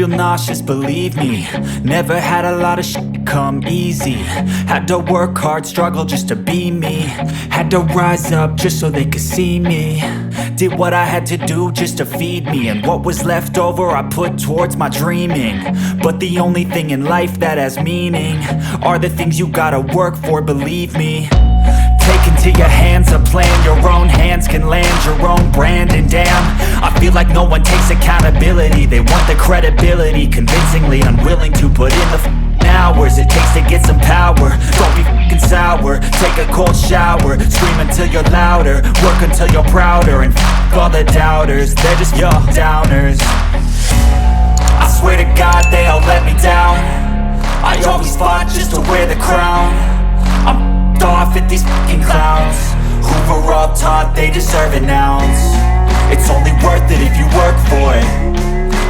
feel nauseous, believe me. Never had a lot of shit come easy. Had to work hard, struggle just to be me. Had to rise up just so they could see me. Did what I had to do just to feed me, and what was left over I put towards my dreaming. But the only thing in life that has meaning are the things you gotta work for, believe me. Take into your hands a plan, your own hands can land your own brand. And damn, I feel like no one takes accountability. They want the credibility, convincingly unwilling to put in the hours it takes to get some power. Don't be f***ing sour, take a cold shower. Scream until you're louder, work until you're prouder. And f*** all the doubters, they're just your downers. I swear to God they all let me down. I always fought just to wear the crown. I'm off at these fucking clowns who were all taught they deserve an ounce. It's only worth it if you work for it.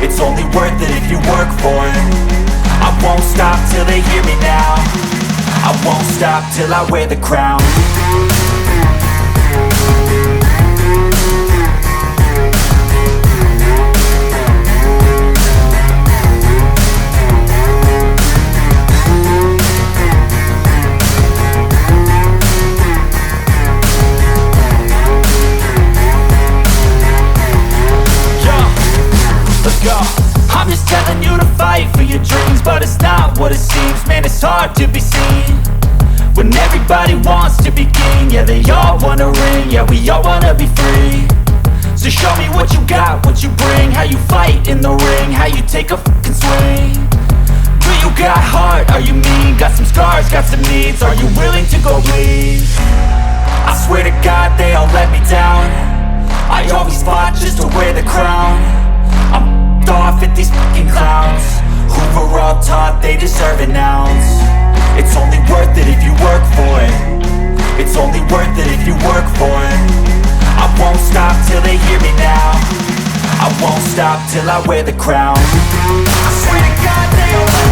It's only worth it if you work for it. I won't stop till they hear me now. I won't stop till I wear the crown. I'm just telling you to fight for your dreams, but it's not what it seems. Man, it's hard to be seen when everybody wants to be king. Yeah, they all wanna ring, yeah, we all wanna be free. So show me what you got, what you bring, how you fight in the ring, how you take a fucking swing. Do you got heart, are you mean? Got some scars, got some needs, are you willing to go bleed? I swear to God they all let me down. I always fought just to wear the crown. I'm off at these fucking clowns who were all taught they deserve an ounce. It's only worth it if you work for it. It's only worth it if you work for it. I won't stop till they hear me now. I won't stop till I wear the crown. I swear to God they all